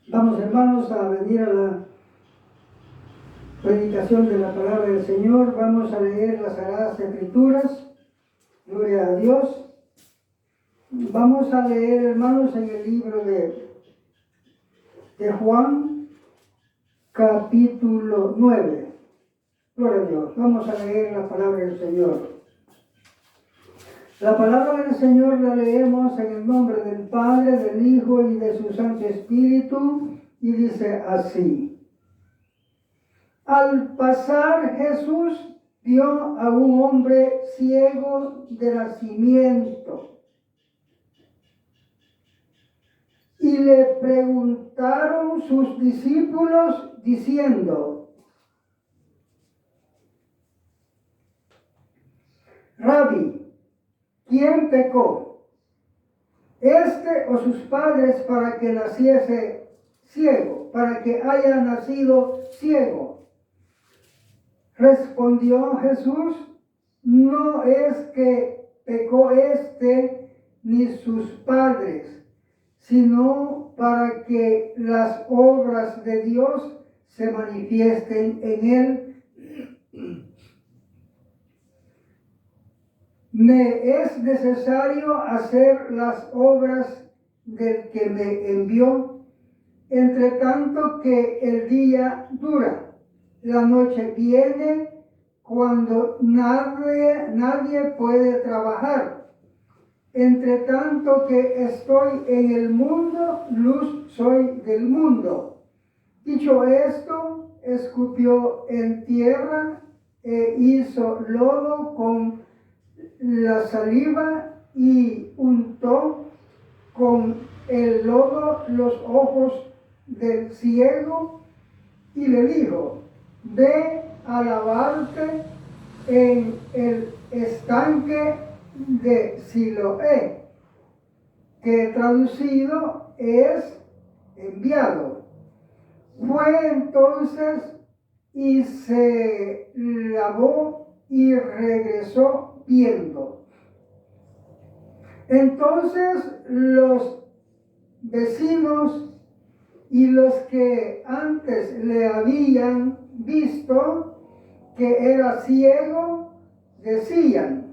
Vamos, hermanos, a venir a la predicación de la palabra del Señor. Vamos a leer las Sagradas Escrituras. Gloria a Dios. Vamos a leer, hermanos, en el libro de Juan, capítulo 9. Gloria a Dios. Vamos a leer la palabra del Señor. La palabra del Señor la leemos en el nombre del Padre, del Hijo y de su Santo Espíritu, y dice así. Al pasar Jesús vio a un hombre ciego de nacimiento y le preguntaron sus discípulos diciendo: Rabí, ¿quién pecó, este o sus padres, para que naciese ciego, para que haya nacido ciego? Respondió Jesús: no es que pecó este ni sus padres, sino para que las obras de Dios se manifiesten en él. Me es necesario hacer las obras del que me envió, entre tanto que el día dura. La noche viene cuando nadie puede trabajar. Entre tanto que estoy en el mundo, luz soy del mundo. Dicho esto, escupió en tierra e hizo lodo con la saliva y untó con el lodo los ojos del ciego y le dijo: ve a lavarte en el estanque de Siloé, que traducido es enviado. Fue entonces y se lavó y regresó viendo. Entonces los vecinos y los que antes le habían visto que era ciego decían: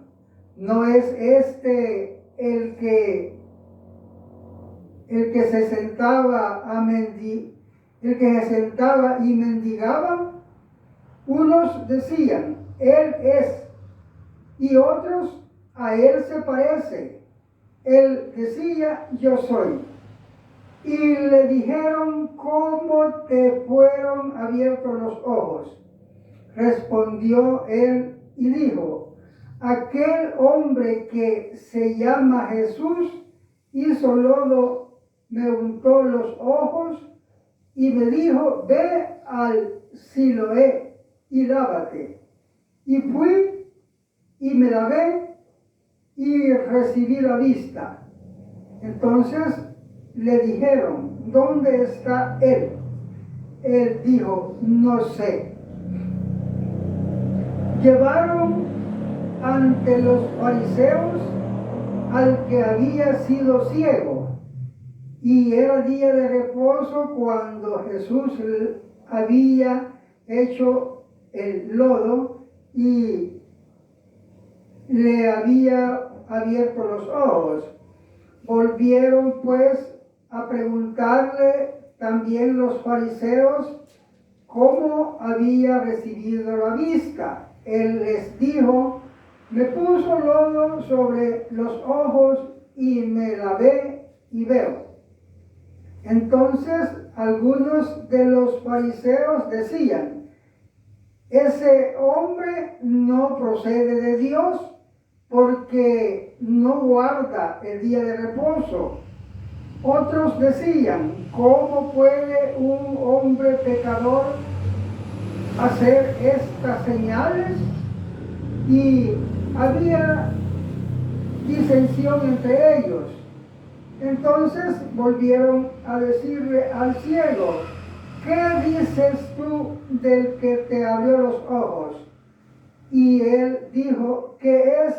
¿no es este el que se sentaba y mendigaba? Unos decían: él es, y otros: a él se parece. Él decía: yo soy. Y le dijeron: ¿cómo te fueron abiertos los ojos? Respondió él y dijo: aquel hombre que se llama Jesús hizo lodo, me untó los ojos y me dijo: ve al Siloé y lávate. Y fui y me lavé y recibí la vista. Entonces le dijeron: ¿dónde está él? Él dijo: no sé. Llevaron ante los fariseos al que había sido ciego, y era día de reposo cuando Jesús había hecho el lodo y le había abierto los ojos. Volvieron pues a preguntarle también los fariseos cómo había recibido la vista. Él les dijo: me puso lodo sobre los ojos y me lavé y veo. Entonces algunos de los fariseos decían: ese hombre no procede de Dios, porque no guarda el día de reposo. Otros decían: ¿cómo puede un hombre pecador hacer estas señales? Y había disensión entre ellos. Entonces volvieron a decirle al ciego: ¿qué dices tú del que te abrió los ojos? Y él dijo que es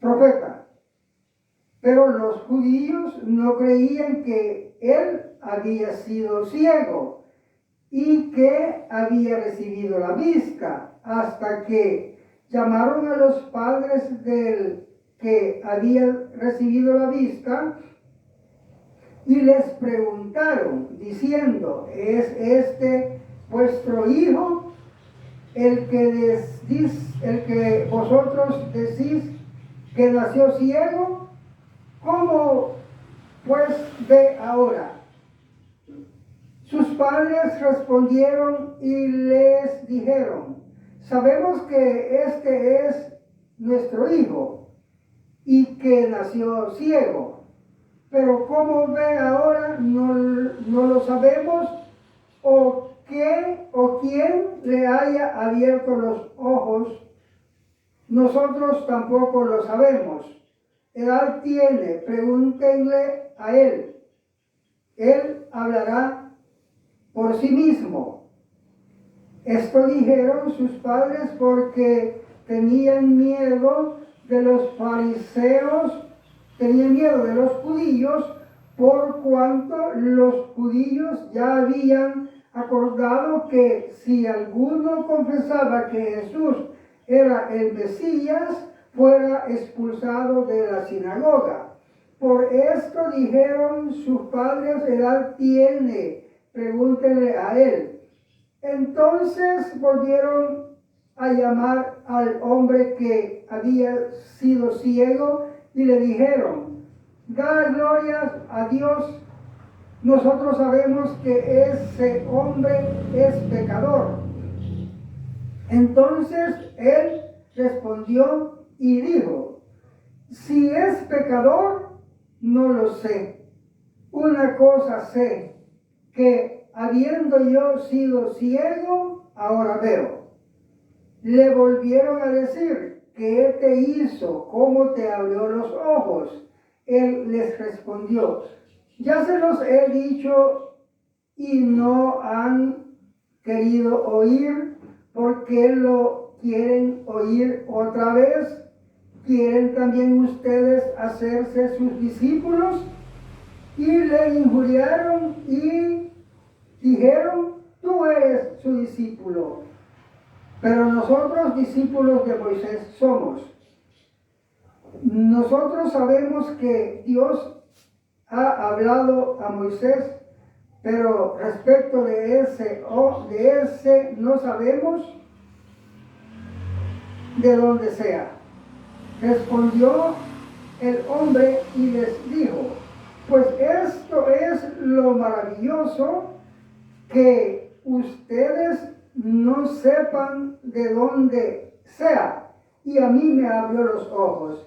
profeta. Pero los judíos no creían que él había sido ciego y que había recibido la vista, hasta que llamaron a los padres del que había recibido la vista y les preguntaron, diciendo: ¿es este vuestro hijo, el que vosotros decís que nació ciego? ¿Cómo pues ve ahora? Sus padres respondieron y les dijeron: sabemos que este es nuestro hijo y que nació ciego, pero cómo ve ahora no lo sabemos, o qué o quién le haya abierto los ojos, nosotros tampoco lo sabemos. Edad tiene, pregúntenle a él, él hablará por sí mismo. Esto dijeron sus padres porque tenían miedo de los fariseos, tenían miedo de los judíos, por cuanto los judíos ya habían acordado que si alguno confesaba que Jesús era el Mesías, fuera expulsado de la sinagoga. Por esto dijeron sus padres: edad tiene, pregúntenle a él. Entonces volvieron a llamar al hombre que había sido ciego y le dijeron: da gloria a Dios, nosotros sabemos que ese hombre es pecador. Entonces él respondió y dijo: si es pecador, no lo sé. Una cosa sé, que habiendo yo sido ciego, ahora veo. Le volvieron a decir: ¿qué te hizo? ¿Cómo te abrió los ojos? Él les respondió: ya se los he dicho y no han querido oír. ¿Por qué lo quieren oír otra vez? ¿Quieren también ustedes hacerse sus discípulos? Y le injuriaron y dijeron: tú eres su discípulo, pero nosotros discípulos de Moisés somos. Nosotros sabemos que Dios ha hablado a Moisés, pero respecto de ese no sabemos de dónde sea. Respondió el hombre y les dijo: pues esto es lo maravilloso, que ustedes no sepan de dónde sea, y a mí me abrió los ojos.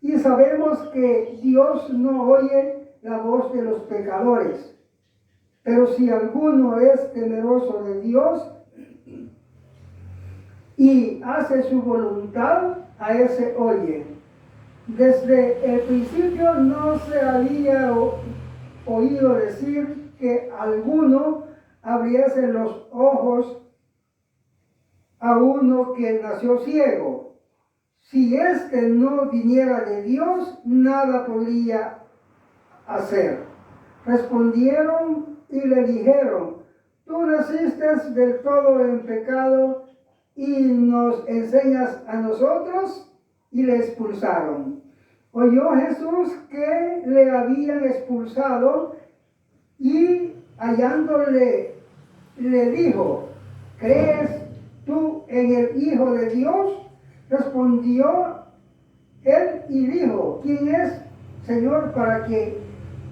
Y sabemos que Dios no oye la voz de los pecadores, pero si alguno es temeroso de Dios y hace su voluntad, a ese oye. Desde el principio no se había oído decir que alguno abriese los ojos a uno que nació ciego. Si éste no viniera de Dios, nada podría hacer. Respondieron y le dijeron: tú naciste del todo en pecado y nos enseñas a nosotros. Y le expulsaron. Oyó Jesús que le habían expulsado y hallándole le dijo: ¿crees tú en el Hijo de Dios? Respondió él y dijo: ¿quién es, Señor, para que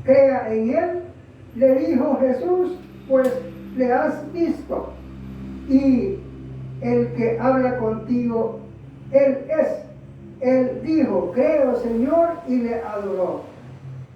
crea en él? Le dijo Jesús: pues le has visto, y el que habla contigo, él es. Él dijo: creo, Señor, y le adoró.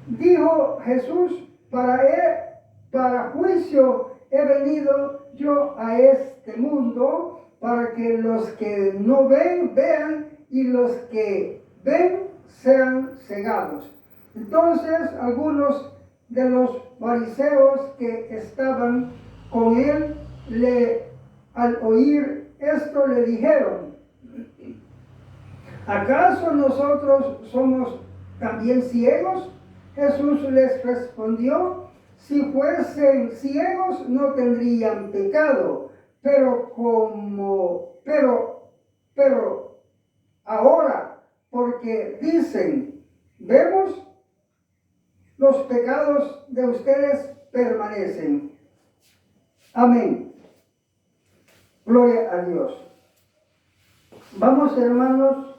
Dijo Jesús: para juicio he venido yo a este mundo, para que los que no ven, vean, y los que ven sean cegados. Entonces algunos de los fariseos que estaban con él, al oír esto, le dijeron: ¿acaso nosotros somos también ciegos? Jesús les respondió: si fuesen ciegos no tendrían pecado, pero ahora, porque dicen, vemos, los pecados de ustedes permanecen. Amén. Gloria a Dios. Vamos, hermanos,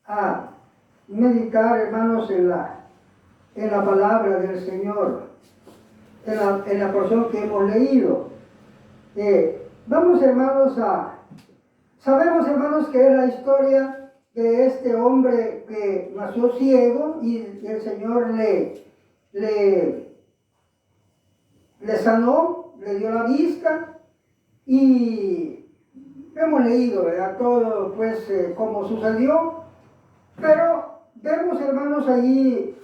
a meditar, hermanos, en la palabra del Señor, en la porción que hemos leído. Vamos, hermanos, sabemos, hermanos, que es la historia de este hombre que nació ciego y el Señor le sanó, le dio la vista, y hemos leído, ¿verdad?, todo, pues, cómo sucedió, pero vemos, hermanos, allí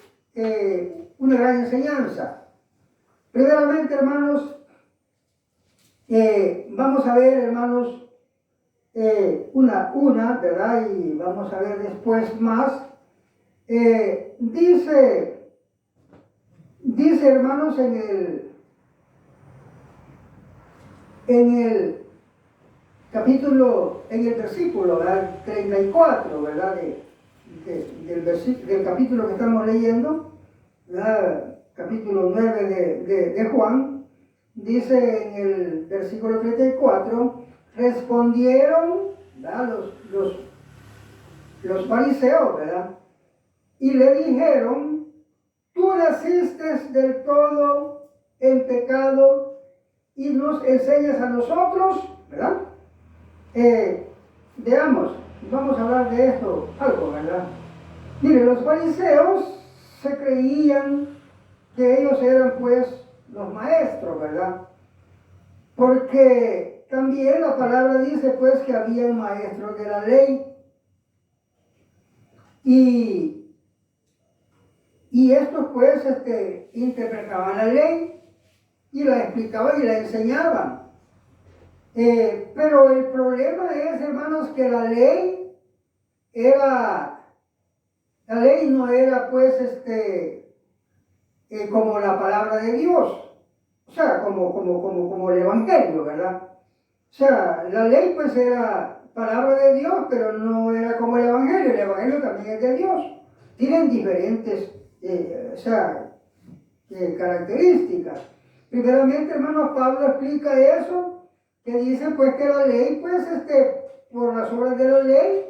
una gran enseñanza. Primeramente, hermanos, vamos a ver, hermanos, una, ¿verdad? Y vamos a ver después más. Dice, hermanos, en el capítulo, en el versículo, ¿verdad?, 34, ¿verdad?, del capítulo que estamos leyendo, ¿verdad?, capítulo 9 de Juan, dice en el versículo 34, respondieron, ¿verdad?, los fariseos, ¿verdad?, y le dijeron: tú naciste del todo en pecado y nos enseñas a nosotros, ¿verdad? Veamos, vamos a hablar de esto algo, ¿verdad? Mire, los fariseos se creían que ellos eran, pues, los maestros, ¿verdad? Porque también la palabra dice, pues, que había maestros de la ley. Y estos, pues, interpretaban la ley y la explicaban y la enseñaban. Pero el problema es, hermanos, que la ley no era, pues, como la palabra de Dios, o sea, como el Evangelio, ¿verdad? O sea, la ley, pues, era palabra de Dios, pero no era como el Evangelio también es de Dios. Tienen diferentes, características. Primeramente, hermanos, Pablo explica eso, que dice, pues, que la ley, pues, por las obras de la ley,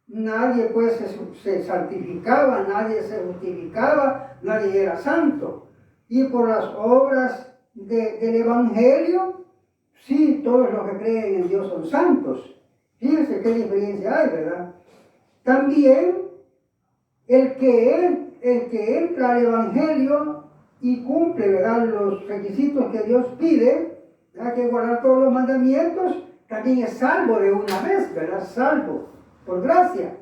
nadie, pues, se santificaba, nadie se justificaba, nadie era santo. Y por las obras del Evangelio, sí, todos los que creen en Dios son santos. Fíjense qué diferencia hay, ¿verdad? También el que entra al Evangelio y cumple, ¿verdad?, los requisitos que Dios pide, ¿verdad?, que guardar todos los mandamientos, también es salvo de una vez, ¿verdad? Salvo por gracia.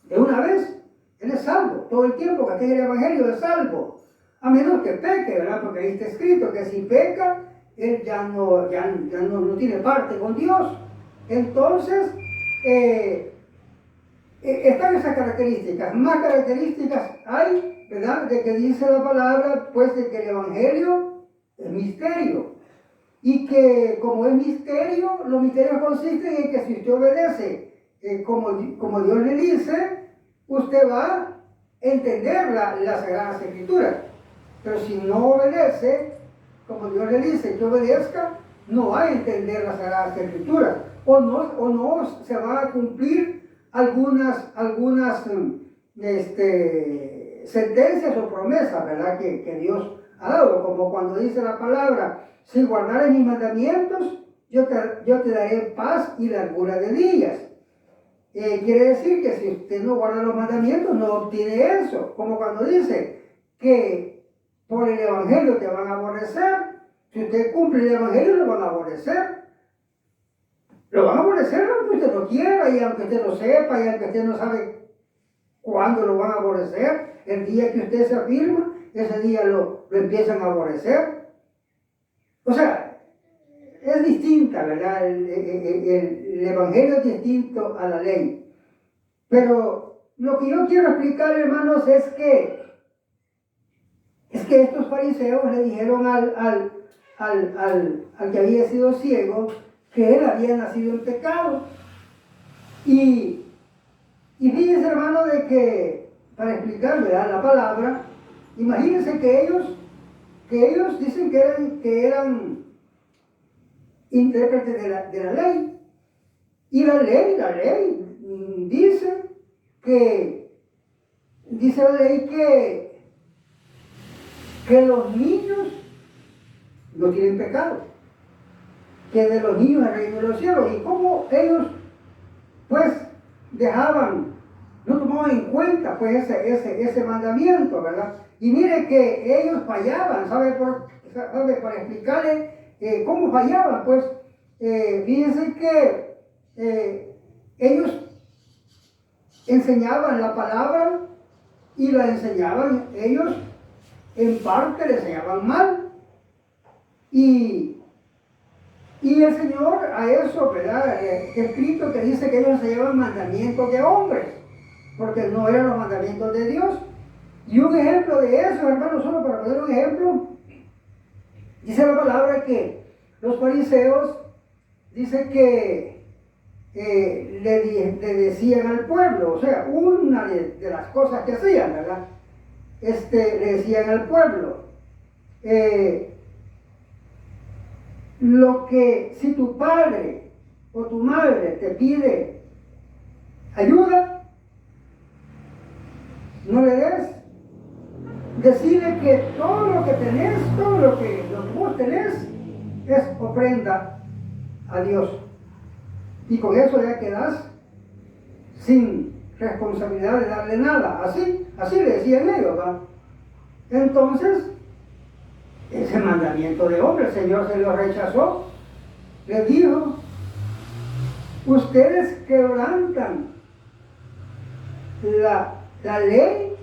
De una vez, él es salvo. Todo el tiempo que esté en el Evangelio es salvo. A menos que peque, ¿verdad? Porque ahí está escrito que si peca, él ya no tiene parte con Dios. Entonces, están esas características. Más características hay, ¿verdad?, de que dice la palabra, pues, de que el Evangelio es misterio. Y que como es misterio, los misterios consisten en que si usted obedece como Dios le dice, usted va a entender las Sagradas Escrituras. Pero si no obedece, como Dios le dice que obedezca, no va a entender las Sagradas Escrituras. O no se va a cumplir algunas sentencias o promesas, ¿verdad?, que Dios ha dado. Como cuando dice la palabra: si guardares mis mandamientos, yo te daré paz y largura de días. Quiere decir que si usted no guarda los mandamientos, no obtiene eso. Como cuando dice que por el Evangelio te van a aborrecer. Si usted cumple el Evangelio, lo van a aborrecer. Lo van a aborrecer aunque usted no quiera, y aunque usted no sepa, y aunque usted no sabe cuándo lo van a aborrecer. El día que usted se afirma, ese día lo empiezan a aborrecer. O sea, es distinta, ¿verdad? El Evangelio es distinto a la ley. Pero lo que yo quiero explicar, hermanos, es que estos fariseos le dijeron al que había sido ciego que él había nacido en pecado. Y fíjense, hermano, de que, para explicar, ¿verdad?, la palabra, imagínense que ellos dicen que eran intérpretes de la ley. Y la ley dice la ley que los niños no tienen pecado, que de los niños el reino de los cielos. Y como ellos pues no tomaban en cuenta pues ese mandamiento, ¿verdad? Y mire que ellos fallaban, ¿sabe? Para explicarle cómo fallaban, pues fíjense que ellos enseñaban la palabra y la enseñaban ellos, en parte le enseñaban mal. Y el Señor a eso, ¿verdad? Escrito que dice que ellos enseñaban mandamientos de hombres, porque no eran los mandamientos de Dios. Y un ejemplo de eso, hermano, solo para poner un ejemplo, dice la palabra que los fariseos, dice que le decían al pueblo, o sea, una de las cosas que hacían, ¿verdad? Le decían al pueblo, lo que si tu padre o tu madre te pide ayuda, no le des. Decirle que todo lo que tenés, todo lo que vos tenés es ofrenda a Dios. Y con eso ya quedás sin responsabilidad de darle nada. Así le decían ellos, ¿va? Entonces, ese mandamiento de hombre, el Señor se lo rechazó. Le dijo, ustedes quebrantan la ley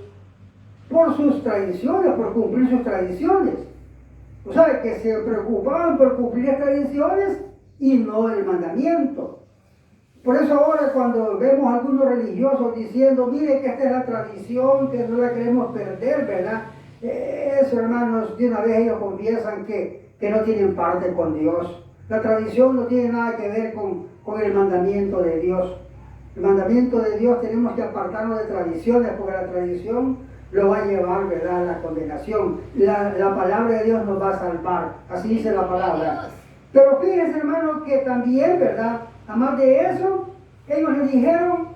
por sus tradiciones, por cumplir sus tradiciones. O sea, que se preocupaban por cumplir las tradiciones y no el mandamiento. Por eso ahora cuando vemos a algunos religiosos diciendo, mire que esta es la tradición, que no la queremos perder, ¿verdad? Eso, hermanos, de una vez ellos confiesan que no tienen parte con Dios. La tradición no tiene nada que ver con el mandamiento de Dios. El mandamiento de Dios tenemos que apartarnos de tradiciones, porque la tradición lo va a llevar, ¿verdad?, a la condenación. La palabra de Dios nos va a salvar, así dice la palabra. Pero fíjense, hermano, que también, ¿verdad?, además de eso, ellos le dijeron,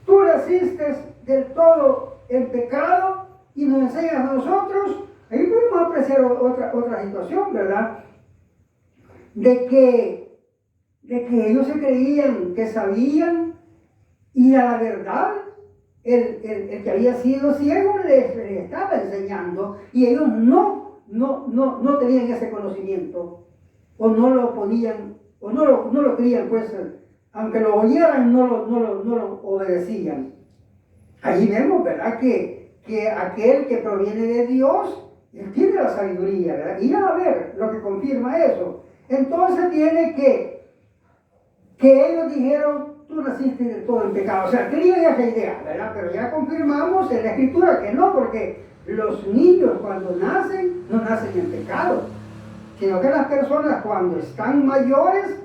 tú naciste del todo en pecado y nos enseñas a nosotros. Ahí podemos apreciar otra situación, ¿verdad? De que ellos se creían que sabían, y a la verdad, el que había sido ciego les estaba enseñando, y ellos no tenían ese conocimiento, o no lo ponían, o no lo creían, pues, aunque lo oyeran, no lo obedecían. Allí vemos, ¿verdad?, que aquel que proviene de Dios, él tiene la sabiduría, ¿verdad? Y ya a ver lo que confirma eso. Entonces tiene que ellos dijeron, tú naciste de todo en pecado. O sea, tenían esa idea, ¿verdad? Pero ya confirmamos en la Escritura que no, porque los niños cuando nacen, no nacen en pecado, sino que las personas cuando están mayores,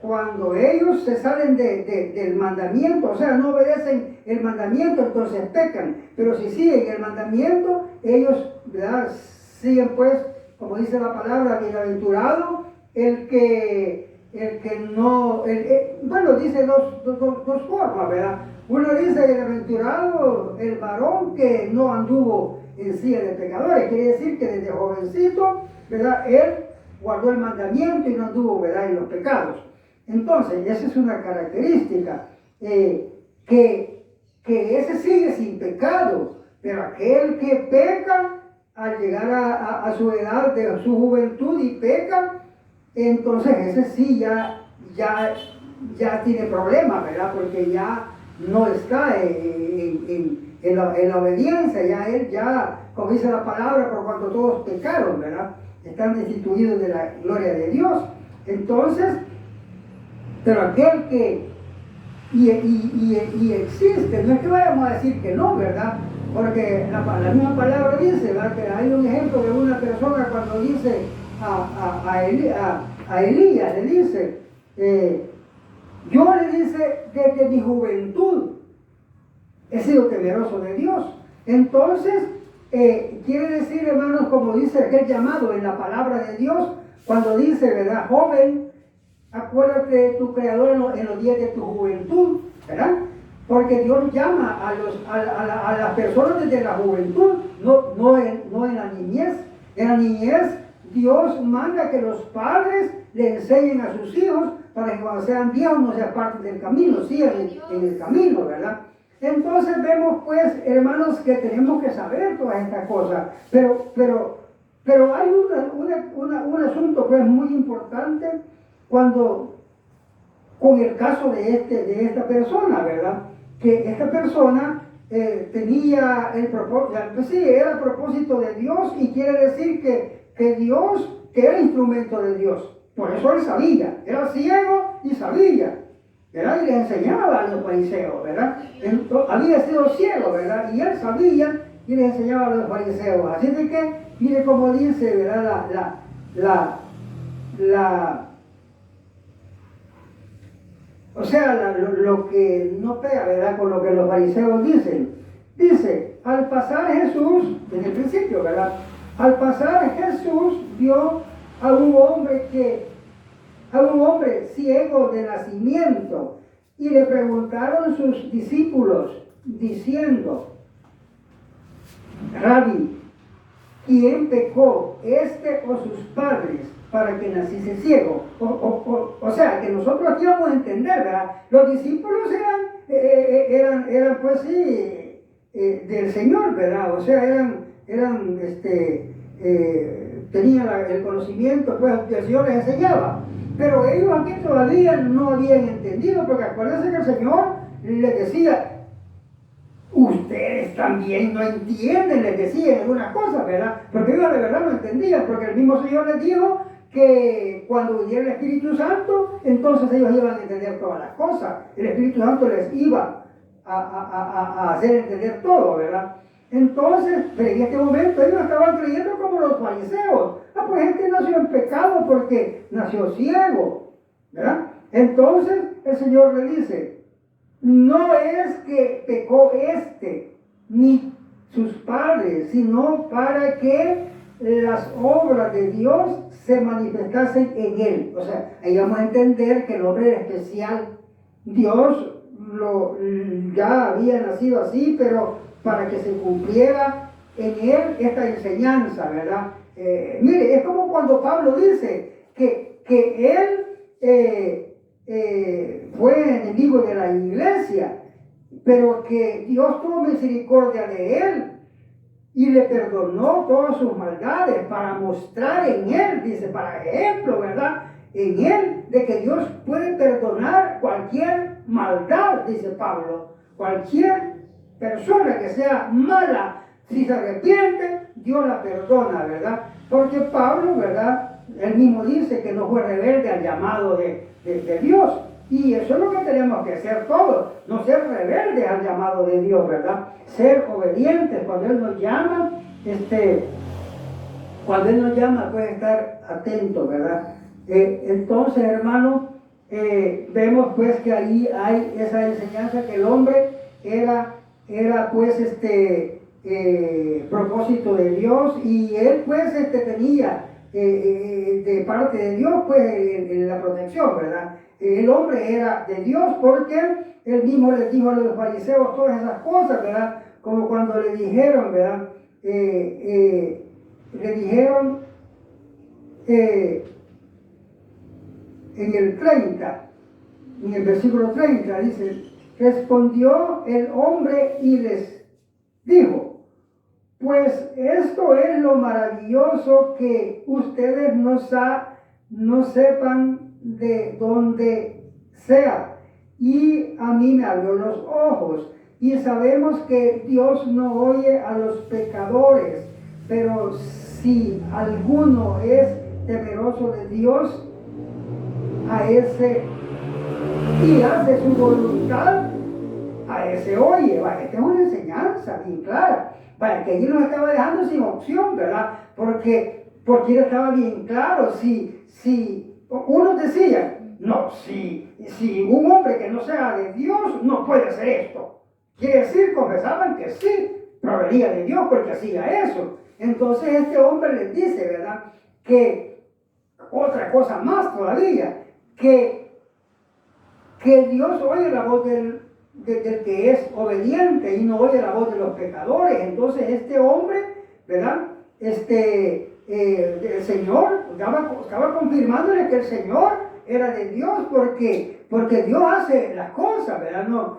cuando ellos se salen del mandamiento, o sea, no obedecen el mandamiento, entonces pecan. Pero si siguen el mandamiento, ellos, ¿verdad?, siguen, pues, como dice la palabra, bienaventurado el que no, bueno, dice dos formas, ¿verdad? Uno dice bienaventurado el varón que no anduvo en silla de pecadores, quiere decir que desde jovencito, ¿verdad?, él guardó el mandamiento y no anduvo, ¿verdad?, en los pecados. Entonces, esa es una característica, que ese sigue sin pecado, pero aquel que peca al llegar a su edad de su juventud y peca, entonces ese sí ya tiene problemas, ¿verdad? Porque ya no está en la obediencia, como dice la palabra, por cuanto todos pecaron, ¿verdad? Están destituidos de la gloria de Dios. Entonces, pero aquel que y existe. No es que vayamos a decir que no, ¿verdad? Porque la misma palabra dice, ¿verdad? Que hay un ejemplo de una persona cuando dice a Elías, le dice, yo le dice desde mi juventud he sido temeroso de Dios. Entonces, quiere decir, hermanos, como dice aquel llamado en la palabra de Dios, cuando dice, ¿verdad? Joven, acuérdate de tu Creador en los días de tu juventud, ¿verdad? Porque Dios llama a las personas desde la juventud, no en la niñez. En la niñez, Dios manda que los padres le enseñen a sus hijos para que cuando sean viejos no se aparten del camino, sigan en el camino, ¿verdad? Entonces vemos, pues, hermanos, que tenemos que saber todas estas cosas. Pero hay un asunto, pues, muy importante con el caso de esta persona, ¿verdad? Que esta persona tenía el propósito, pues sí, era el propósito de Dios, y quiere decir que Dios, que era instrumento de Dios. Por eso él sabía, era ciego y sabía, ¿verdad? Y le enseñaba a los fariseos, ¿verdad? Había sido ciego, ¿verdad? Y él sabía y le enseñaba a los fariseos. Así de que, mire cómo dice, ¿verdad? O sea, lo que no pega, ¿verdad? Con lo que los fariseos dicen. Dice, al pasar Jesús, en el principio, ¿verdad? Al pasar Jesús vio a un hombre ciego de nacimiento, y le preguntaron sus discípulos diciendo, Rabí, ¿quién pecó, este o sus padres, para que naciese ciego? O sea, que nosotros aquí vamos a entender, ¿verdad? Los discípulos eran pues sí, del Señor, ¿verdad? O sea, tenían el conocimiento, pues el Señor les enseñaba. Pero ellos aquí todavía no habían entendido, porque acuérdense que el Señor les decía, ustedes también no entienden, les decía en algunas cosas, ¿verdad? Porque ellos de verdad no entendían, porque el mismo Señor les dijo que cuando viniera el Espíritu Santo, entonces ellos iban a entender todas las cosas. El Espíritu Santo les iba a hacer entender todo, ¿verdad? Entonces, pero en este momento ellos estaban creyendo como los fariseos. Pues este nació en pecado porque nació ciego, ¿verdad? Entonces el Señor le dice, no es que pecó ni sus padres, sino para que las obras de Dios se manifestasen en él. O sea, ahí vamos a entender que el hombre era especial. Dios ya había nacido así, pero para que se cumpliera en él esta enseñanza, ¿verdad? Mire, es como cuando Pablo dice que él fue enemigo de la iglesia, pero que Dios tuvo misericordia de él y le perdonó todas sus maldades para mostrar en él, dice, para ejemplo, ¿verdad? En él, de que Dios puede perdonar cualquier maldad, dice Pablo. Cualquier persona que sea mala, si se arrepiente, Dios la perdona, ¿verdad? Porque Pablo, ¿verdad? Él mismo dice que no fue rebelde al llamado de Dios. Y eso es lo que tenemos que hacer todos, no ser rebeldes al llamado de Dios, ¿verdad? Ser obedientes cuando Él nos llama, cuando Él nos llama, puede estar atentos, ¿verdad? Entonces, hermanos, vemos pues que ahí hay esa enseñanza que el hombre era pues propósito de Dios, y él pues tenía de parte de Dios pues en la protección, ¿verdad? El hombre era de Dios porque él mismo les dijo a los fariseos todas esas cosas, ¿verdad? Como cuando le dijeron, ¿verdad? Le dijeron en el 30, en el versículo 30, dice, respondió el hombre y les dijo, pues esto es lo maravilloso que ustedes no sepan de dónde sea, y a mí me abrió los ojos, y sabemos que Dios no oye a los pecadores, pero si alguno es temeroso de Dios, a ese y hace su voluntad, a ese oye. Vaya, esta es una enseñanza bien clara. Vaya, que allí nos estaba dejando sin opción, ¿verdad? Porque él estaba bien claro. Si uno decía, no, si un hombre que no sea de Dios no puede hacer esto. Quiere decir, confesaban que sí, provenía de Dios porque hacía eso. Entonces este hombre les dice, ¿verdad? Que otra cosa más todavía, que Dios oye la voz del que es obediente y no oye la voz de los pecadores. Entonces este hombre, ¿verdad? El Señor estaba confirmándole que el Señor era de Dios porque Dios hace las cosas, ¿verdad? No,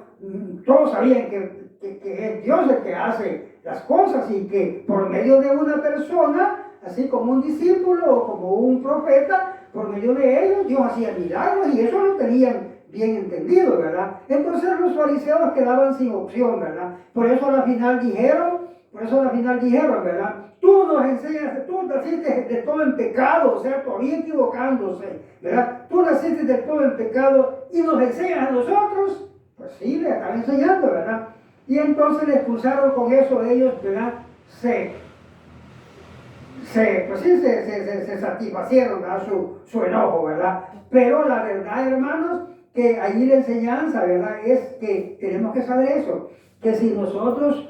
todos sabían que es Dios el que hace las cosas y que por medio de una persona, así como un discípulo o como un profeta, por medio de ellos Dios hacía milagros y eso lo tenían bien entendido, ¿verdad? Entonces los fariseos quedaban sin opción, ¿verdad? Por eso al final dijeron, ¿verdad? Tú nos enseñas, tú naciste de todo en pecado, o sea, todavía equivocándose, ¿verdad? Tú naciste de todo en pecado y nos enseñas a nosotros. Pues sí, le están enseñando, ¿verdad? Y entonces le expulsaron con eso ellos, ¿verdad? Se satisfacieron, ¿verdad? Su enojo, ¿verdad? Pero la verdad, hermanos, que allí la enseñanza, ¿verdad? Es que tenemos que saber eso, que si nosotros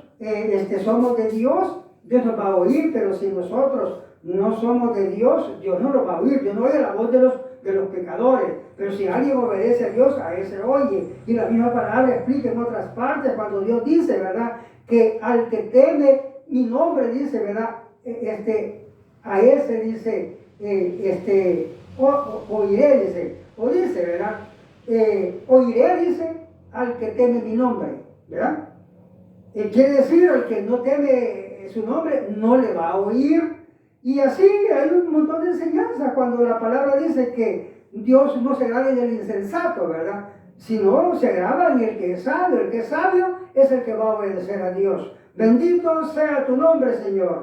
somos de Dios, Dios nos va a oír, pero si nosotros no somos de Dios, Dios no nos va a oír. Dios no oye la voz de los pecadores, pero si alguien obedece a Dios, a ese oye. Y la misma palabra explica en otras partes cuando Dios dice, ¿verdad? Que al que teme mi nombre, dice, ¿verdad? A ese dice, oiré, dice, o dice, ¿verdad? Oiré, dice, al que teme mi nombre, ¿verdad? Quiere decir, al que no teme su nombre, no le va a oír. Y así hay un montón de enseñanzas cuando la palabra dice que Dios no se agrada en el insensato, ¿verdad? Sino se agrada en el que es sabio. El que es sabio es el que va a obedecer a Dios. Bendito sea tu nombre, Señor.